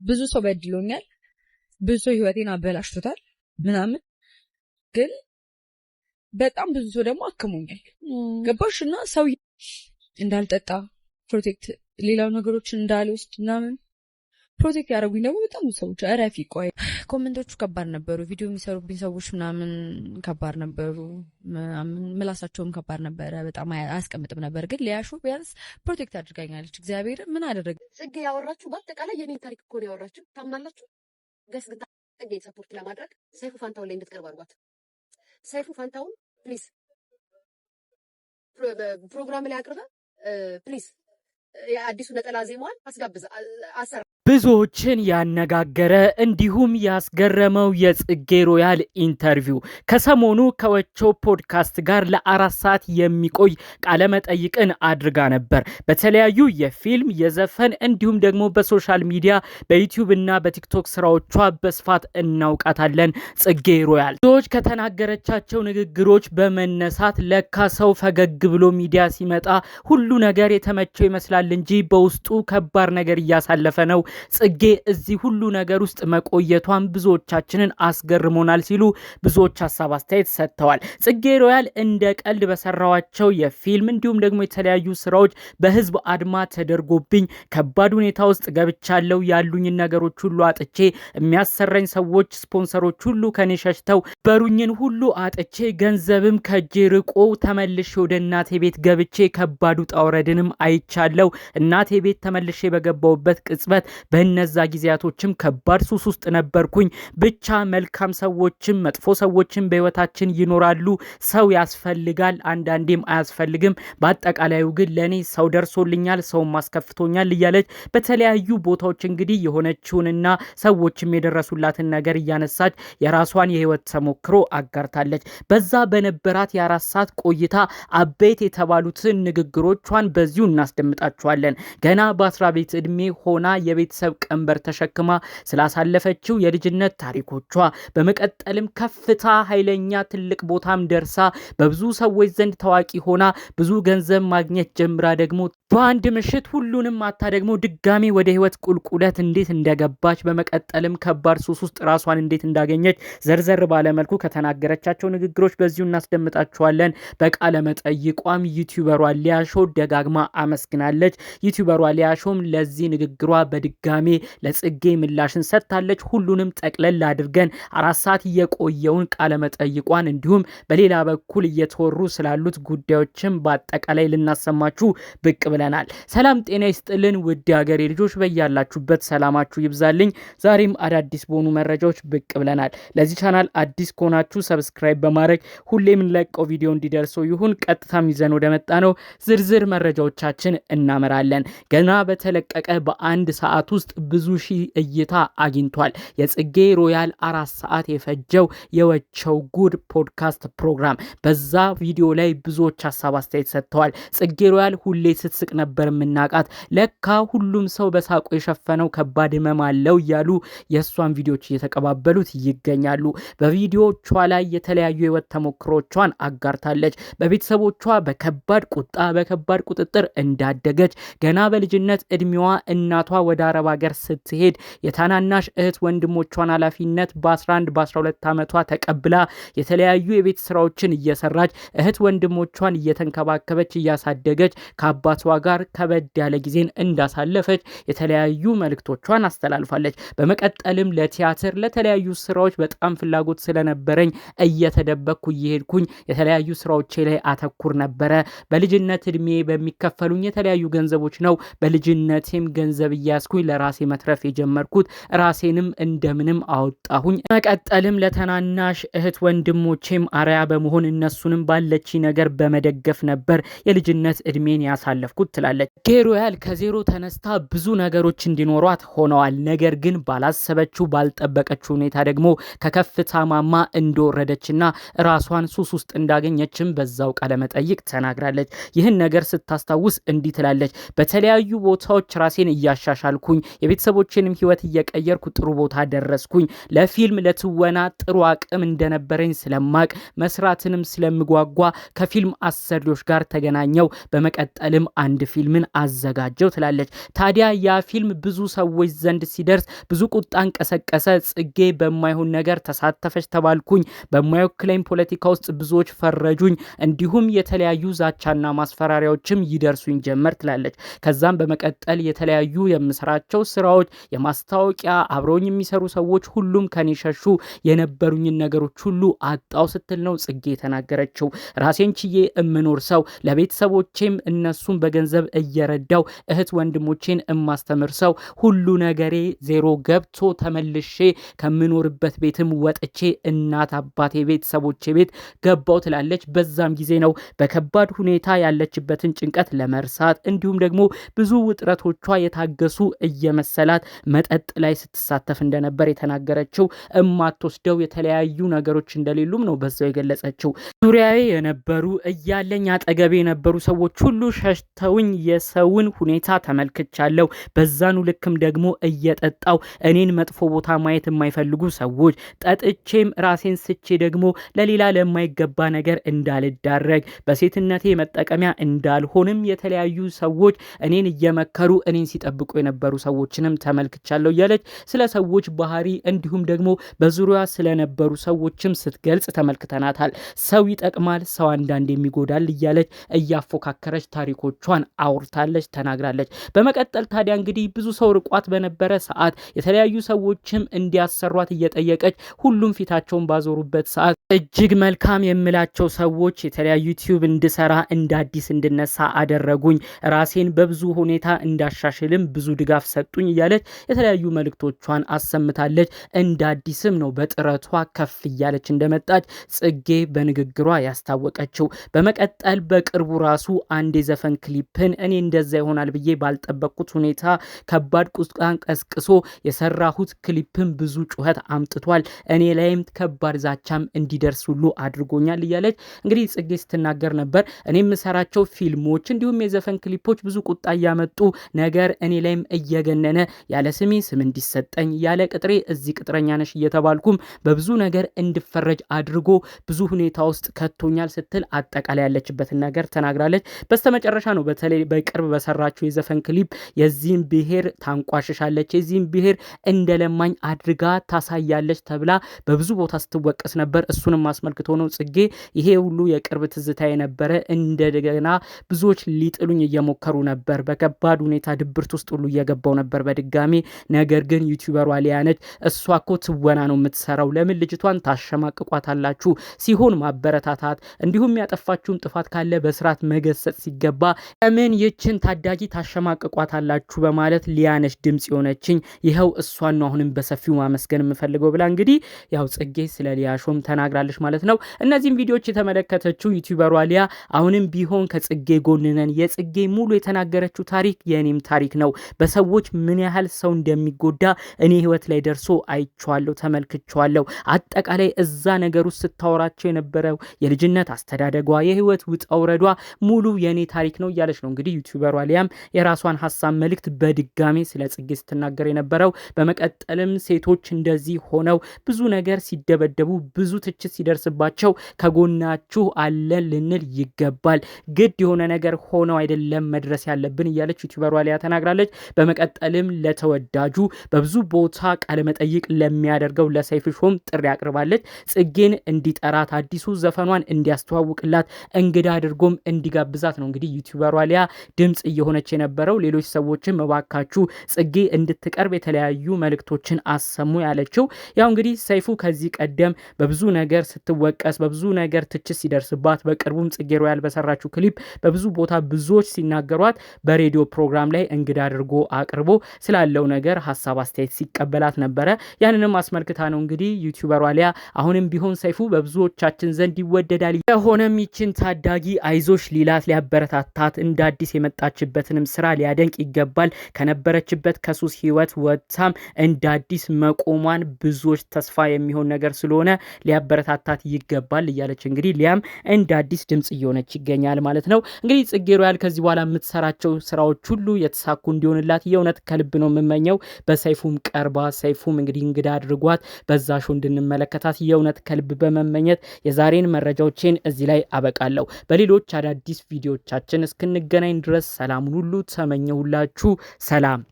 ብዙ ሰው በድሎኛል፣ ብዙ ሰው ህይወቴን አበላሽቶታል ምናምን፣ ግን በጣም ብዙ ሰው ደግሞ አክሞኛል። ገባሽና ሰው እንዳልጠጣ ፕሮቴክት ሌላው ነገሮችን እንዳልወስድ ምናምን ፕሮቴክት ያደረጉኝ ደግሞ በጣም ሰዎች አረፊ ቆይ ኮሜንቶቹ ከባድ ነበሩ። ቪዲዮ የሚሰሩብኝ ሰዎች ምናምን ከባድ ነበሩ። ምላሳቸውም ከባድ ነበረ። በጣም አያስቀምጥም ነበር። ግን ሊያሹ ቢያንስ ፕሮቴክት አድርጋኛለች። እግዚአብሔር ምን አደረገ? ጽጌ ያወራችሁ በአጠቃላይ የኔን ታሪክ እኮ ነው ያወራችሁ። ታምናላችሁ? ገስ ግን ጽጌን ሰፖርት ለማድረግ ሰይፉ ፋንታውን ላይ እንድትቀርብ አድርጓት። ሰይፉ ፋንታውን ፕሊዝ ፕሮግራም ላይ አቅርበ ፕሊዝ የአዲሱ ነጠላ ዜማዋን አስጋብዛ አሰራ። ብዙዎችን ያነጋገረ እንዲሁም ያስገረመው የጽጌ ሮያል ኢንተርቪው ከሰሞኑ ከወቾ ፖድካስት ጋር ለ4 ሰዓት የሚቆይ ቃለመጠይቅን አድርጋ ነበር። በተለያዩ የፊልም የዘፈን እንዲሁም ደግሞ በሶሻል ሚዲያ በዩቲዩብ እና በቲክቶክ ስራዎቿ በስፋት እናውቃታለን ጽጌ ሮያል። ብዙዎች ከተናገረቻቸው ንግግሮች በመነሳት ለካ ሰው ፈገግ ብሎ ሚዲያ ሲመጣ ሁሉ ነገር የተመቸው ይመስላል እንጂ በውስጡ ከባድ ነገር እያሳለፈ ነው። ጽጌ እዚህ ሁሉ ነገር ውስጥ መቆየቷን ብዙዎቻችንን አስገርሞናል ሲሉ ብዙዎች ሐሳብ አስተያየት ሰጥተዋል። ጽጌ ሮያል እንደ ቀልድ በሰራዋቸው የፊልም እንዲሁም ደግሞ የተለያዩ ስራዎች በህዝብ አድማ ተደርጎብኝ ከባድ ሁኔታ ውስጥ ገብቻለሁ፣ ያሉኝ ነገሮች ሁሉ አጥቼ የሚያሰራኝ ሰዎች ስፖንሰሮች ሁሉ ከኔ ሸሽተው በሩኝን ሁሉ አጥቼ ገንዘብም ከጄ ርቆ ተመልሼ ወደ እናቴ ቤት ገብቼ ከባዱ ጣውረድንም አይቻለሁ። እናቴ ቤት ተመልሼ በገባውበት ቅጽበት በእነዛ ጊዜያቶችም ከባድ ሱስ ውስጥ ነበርኩኝ። ብቻ መልካም ሰዎችም መጥፎ ሰዎችም በህይወታችን ይኖራሉ። ሰው ያስፈልጋል፣ አንዳንዴም አያስፈልግም። በአጠቃላዩ ግን ለኔ ሰው ደርሶልኛል፣ ሰው ማስከፍቶኛል እያለች በተለያዩ ቦታዎች እንግዲህ የሆነችውንና ሰዎችም የደረሱላትን ነገር እያነሳች የራሷን የህይወት ተሞክሮ አጋርታለች። በዛ በነበራት የ4 ሰዓት ቆይታ አበይት የተባሉትን ንግግሮቿን በዚሁ እናስደምጣችኋለን። ገና በ10 ቤት እድሜ ሆና የቤተሰብ ቀንበር ተሸክማ ስላሳለፈችው የልጅነት ታሪኮቿ፣ በመቀጠልም ከፍታ ኃይለኛ ትልቅ ቦታም ደርሳ በብዙ ሰዎች ዘንድ ታዋቂ ሆና ብዙ ገንዘብ ማግኘት ጀምራ ደግሞ በአንድ ምሽት ሁሉንም አታ ደግሞ ድጋሚ ወደ ህይወት ቁልቁለት እንዴት እንደገባች፣ በመቀጠልም ከባድ ሱስ ውስጥ ራሷን እንዴት እንዳገኘች ዘርዘር ባለመልኩ ከተናገረቻቸው ንግግሮች በዚሁ እናስደምጣችኋለን። በቃለ መጠይቋም ዩቲዩበሯ ሊያሾ ደጋግማ አመስግናለች። ዩቲዩበሯ ሊያሾም ለዚህ ንግግሯ በድጋሚ ለጽጌ ምላሽን ሰጥታለች። ሁሉንም ጠቅለል አድርገን 4 ሰዓት የቆየውን ቃለ መጠይቋን እንዲሁም በሌላ በኩል እየተወሩ ስላሉት ጉዳዮችም በአጠቃላይ ልናሰማችሁ ብቅ ብለናል። ሰላም ጤና ይስጥልን ውድ ሀገሬ ልጆች፣ በያላችሁበት ሰላማችሁ ይብዛልኝ። ዛሬም አዳዲስ በሆኑ መረጃዎች ብቅ ብለናል። ለዚህ ቻናል አዲስ ከሆናችሁ ሰብስክራይብ በማድረግ ሁሌም ለቀው ቪዲዮ እንዲደርሰው ይሁን። ቀጥታም ይዘን ወደ መጣ ነው ዝርዝር መረጃዎቻችን እናመራለን። ገና በተለቀቀ በአንድ ሰዓት ውስጥ ብዙ ሺህ እይታ አግኝቷል። የጽጌ ሮያል 4 ሰዓት የፈጀው የወቸው ጉድ ፖድካስት ፕሮግራም፣ በዛ ቪዲዮ ላይ ብዙዎች ሐሳብ አስተያየት ሰጥተዋል። ጽጌ ሮያል ሁሌ ስትስቅ ነበር የምናቃት፣ ለካ ሁሉም ሰው በሳቁ የሸፈነው ከባድ ህመም አለው እያሉ የእሷን ቪዲዮዎች እየተቀባበሉት ይገኛሉ። በቪዲዮቿ ላይ የተለያዩ የህይወት ተሞክሮቿን አጋርታለች። በቤተሰቦቿ በከባድ ቁጣ በከባድ ቁጥጥር እንዳደገች፣ ገና በልጅነት እድሜዋ እናቷ ወደ አረብ ሀገር ስትሄድ የታናናሽ እህት ወንድሞቿን ኃላፊነት በ11 በ12 ዓመቷ ተቀብላ የተለያዩ የቤት ስራዎችን እየሰራች እህት ወንድሞቿን እየተንከባከበች እያሳደገች ከአባቷ ጋር ከበድ ያለ ጊዜን እንዳሳለፈች የተለያዩ መልእክቶቿን አስተላልፋለች። በመቀጠልም ለቲያትር ለተለያዩ ስራዎች በጣም ፍላጎት ስለነበረኝ እየተደበቅኩ እየሄድኩኝ የተለያዩ ስራዎቼ ላይ አተኩር ነበረ። በልጅነት እድሜ በሚከፈሉኝ የተለያዩ ገንዘቦች ነው በልጅነቴም ገንዘብ እያስኩኝ ለራሴ መትረፍ የጀመርኩት፣ ራሴንም እንደምንም አወጣሁኝ። መቀጠልም ለተናናሽ እህት ወንድሞቼም አርያ በመሆን እነሱንም ባለች ነገር በመደገፍ ነበር የልጅነት እድሜን ያሳለፍኩት ትላለች። ሮያል ከዜሮ ተነስታ ብዙ ነገሮች እንዲኖሯት ሆነዋል። ነገር ግን ባላሰበችው ባልጠበቀችው ሁኔታ ደግሞ ከከፍታ ማማ እንደወረደችና ራሷን ሱስ ውስጥ እንዳገኘችም በዛው ቃለ መጠይቅ ተናግራለች። ይህን ነገር ስታስታውስ እንዲህ ትላለች። በተለያዩ ቦታዎች ራሴን እያሻሻልኩኝ ቻልኩኝ። የቤተሰቦቼንም ህይወት እየቀየርኩ ጥሩ ቦታ ደረስኩኝ። ለፊልም ለትወና ጥሩ አቅም እንደነበረኝ ስለማቅ መስራትንም ስለምጓጓ ከፊልም አሰሪዎች ጋር ተገናኘው። በመቀጠልም አንድ ፊልምን አዘጋጀው ትላለች። ታዲያ ያ ፊልም ብዙ ሰዎች ዘንድ ሲደርስ ብዙ ቁጣን ቀሰቀሰ። ጽጌ በማይሆን ነገር ተሳተፈች ተባልኩኝ። በማይወክለኝ ፖለቲካ ውስጥ ብዙዎች ፈረጁኝ። እንዲሁም የተለያዩ ዛቻና ማስፈራሪያዎችም ይደርሱኝ ጀመር ትላለች። ከዛም በመቀጠል የተለያዩ የምሰራቸው ስራዎች፣ የማስታወቂያ አብረውኝ የሚሰሩ ሰዎች ሁሉም ከኔ ሸሹ። የነበሩኝን ነገሮች ሁሉ አጣው ስትል ነው ጽጌ የተናገረችው። ራሴን ችዬ እምኖር ሰው፣ ለቤተሰቦቼም እነሱን በገንዘብ እየረዳው እህት ወንድሞቼን እማስተምር ሰው፣ ሁሉ ነገሬ ዜሮ ገብቶ ተመልሼ ከምኖርበት ቤትም ወጥቼ እናት አባቴ ቤተሰቦቼ ቤት ገባው ትላለች። በዛም ጊዜ ነው በከባድ ሁኔታ ያለችበትን ጭንቀት ለመርሳት እንዲሁም ደግሞ ብዙ ውጥረቶቿ የታገሱ እየመሰላት መጠጥ ላይ ስትሳተፍ እንደነበር የተናገረችው። እማትወስደው የተለያዩ ነገሮች እንደሌሉም ነው በዛው የገለጸችው። ዙሪያዬ የነበሩ እያለኝ አጠገቤ የነበሩ ሰዎች ሁሉ ሸሽተውኝ የሰውን ሁኔታ ተመልክቻለሁ። በዛኑ ልክም ደግሞ እየጠጣው እኔን መጥፎ ቦታ ማየት የማይፈልጉ ሰዎች፣ ጠጥቼም ራሴን ስቼ ደግሞ ለሌላ ለማይገባ ነገር እንዳልዳረግ፣ በሴትነቴ መጠቀሚያ እንዳልሆንም የተለያዩ ሰዎች እኔን እየመከሩ እኔን ሲጠብቁ የነበሩ ሰዎችንም ተመልክቻለሁ እያለች ስለ ሰዎች ባህሪ እንዲሁም ደግሞ በዙሪያ ስለነበሩ ሰዎችም ስትገልጽ ተመልክተናታል። ሰው ይጠቅማል፣ ሰው አንዳንድ የሚጎዳል እያለች እያፎካከረች ታሪኮቿን አውርታለች፣ ተናግራለች። በመቀጠል ታዲያ እንግዲህ ብዙ ሰው ርቋት በነበረ ሰዓት የተለያዩ ሰዎችም እንዲያሰሯት እየጠየቀች ሁሉም ፊታቸውን ባዞሩበት ሰዓት እጅግ መልካም የምላቸው ሰዎች የተለያዩ ዩቲዩብ እንድሰራ እንደ አዲስ እንድነሳ አደረጉኝ። ራሴን በብዙ ሁኔታ እንዳሻሽልም ብዙ ድጋፍ ሰጡኝ እያለች የተለያዩ መልእክቶቿን አሰምታለች። እንደ አዲስም ነው በጥረቷ ከፍ እያለች እንደመጣች ጽጌ በንግግሯ ያስታወቀችው። በመቀጠል በቅርቡ ራሱ አንድ የዘፈን ክሊፕን እኔ እንደዛ ይሆናል ብዬ ባልጠበቅኩት ሁኔታ ከባድ ቁጣን ቀስቅሶ የሰራሁት ክሊፕን ብዙ ጩኸት አምጥቷል። እኔ ላይም ከባድ ዛቻም እንዲደርስ ሁሉ አድርጎኛል እያለች እንግዲህ ጽጌ ስትናገር ነበር። እኔ የምሰራቸው ፊልሞች እንዲሁም የዘፈን ክሊፖች ብዙ ቁጣ እያመጡ ነገር እኔ ላይም እየገነነ ያለ ስሜ ስም እንዲሰጠኝ ያለ ቅጥሬ እዚህ ቅጥረኛ ነሽ እየተባልኩም በብዙ ነገር እንድፈረጅ አድርጎ ብዙ ሁኔታ ውስጥ ከቶኛል ስትል አጠቃላይ ያለችበትን ነገር ተናግራለች። በስተመጨረሻ ነው በተለይ በቅርብ በሰራችው የዘፈን ክሊፕ የዚህን ብሔር ታንቋሽሻለች፣ የዚህን ብሔር እንደለማኝ አድርጋ ታሳያለች ተብላ በብዙ ቦታ ስትወቀስ ነበር። እሱንም አስመልክቶ ነው ጽጌ ይሄ ሁሉ የቅርብ ትዝታ የነበረ እንደገና ብዙዎች ሊጥሉኝ እየሞከሩ ነበር፣ በከባድ ሁኔታ ድብርት ውስጥ ሁሉ እየገባው ነበር በድጋሚ ነገር ግን ዩቲዩበሯ ሊያ ነች። እሷ እኮ ትወና ነው የምትሰራው፣ ለምን ልጅቷን ታሸማቅቋታላችሁ? ሲሆን ማበረታታት እንዲሁም ያጠፋችሁን ጥፋት ካለ በስርዓት መገሰጽ ሲገባ ለምን ይችን ታዳጊ ታሸማቅቋታላችሁ? በማለት ሊያ ነች ድምጽ የሆነችኝ። ይኸው እሷን ነው አሁንም በሰፊው ማመስገን የምፈልገው ብላ እንግዲህ ያው ጽጌ ስለ ሊያ ሾም ተናግራለች ማለት ነው። እነዚህም ቪዲዮዎች የተመለከተችው ዩቲዩበሯ ሊያ አሁንም ቢሆን ከጽጌ ጎን ነን፣ የጽጌ ሙሉ የተናገረችው ታሪክ የኔም ታሪክ ነው፣ በሰዎች ምን ያህል ሰው እንደሚጎዳ እኔ ህይወት ላይ ደርሶ አይቼዋለሁ፣ ተመልክቼዋለሁ። አጠቃላይ እዛ ነገር ውስጥ ስታወራቸው የነበረው የልጅነት አስተዳደጓ፣ የህይወት ውጣ ውረዷ ሙሉ የኔ ታሪክ ነው እያለች ነው እንግዲህ ዩቲዩበሯ ሊያም የራሷን ሀሳብ መልእክት በድጋሚ ስለ ጽጌ ስትናገር የነበረው። በመቀጠልም ሴቶች እንደዚህ ሆነው ብዙ ነገር ሲደበደቡ ብዙ ትችት ሲደርስባቸው ከጎናችሁ አለን ልንል ይገባል፣ ግድ የሆነ ነገር ሆነው አይደለም መድረስ ያለብን እያለች ዩቲዩበሯ ሊያ ተናግራለች። በመቀጠልም ለተወዳጁ በብዙ ቦታ ቃለመጠይቅ ለሚያደርገው ለሰይፍሾም ጥሪ አቅርባለች። ጽጌን እንዲጠራት አዲሱ ዘፈኗን እንዲያስተዋውቅላት እንግዳ አድርጎም እንዲጋብዛት ነው እንግዲህ ዩቲዩበሯ ሊያ ድምጽ እየሆነች የነበረው። ሌሎች ሰዎችም እባካችሁ ጽጌ እንድትቀርብ የተለያዩ መልእክቶችን አሰሙ ያለችው። ያው እንግዲህ ሰይፉ ከዚህ ቀደም በብዙ ነገር ስትወቀስ በብዙ ነገር ትችት ሲደርስባት በቅርቡም ጽጌ ሮያል በሰራችው ክሊፕ በብዙ ቦታ ብዙዎች ሲናገሯት በሬዲዮ ፕሮግራም ላይ እንግዳ አድርጎ አቅርቦ ስላለው ነገር ሀሳብ አስተያየት ሲቀበላት ነበረ። ያንንም አስመልክታ ነው እንግዲህ ዩቲዩበሯ ሊያ አሁንም ቢሆን ሰይፉ በብዙዎቻችን ዘንድ ይወደዳል፣ የሆነም ይችን ታዳጊ አይዞሽ ሊላት ሊያበረታታት እንደ አዲስ የመጣችበትንም ስራ ሊያደንቅ ይገባል፣ ከነበረችበት ከሱስ ህይወት ወጥታም እንደ አዲስ መቆሟን ብዙዎች ተስፋ የሚሆን ነገር ስለሆነ ሊያበረታታት ይገባል እያለች እንግዲህ ሊያም እንደ አዲስ ድምጽ እየሆነች ይገኛል ማለት ነው። እንግዲህ ጽጌ ሮያል ከዚህ በኋላ የምትሰራቸው ስራዎች ሁሉ የተሳኩ እንዲሆንላት የእውነት የእውነት ከልብ ነው የምመኘው። በሰይፉም ቀርባ ሰይፉም እንግዲህ እንግዳ አድርጓት በዛ ሾው እንድንመለከታት የእውነት ከልብ በመመኘት የዛሬን መረጃዎችን እዚህ ላይ አበቃለሁ። በሌሎች አዳዲስ ቪዲዮቻችን እስክንገናኝ ድረስ ሰላሙን ሁሉ ተመኘሁላችሁ። ሰላም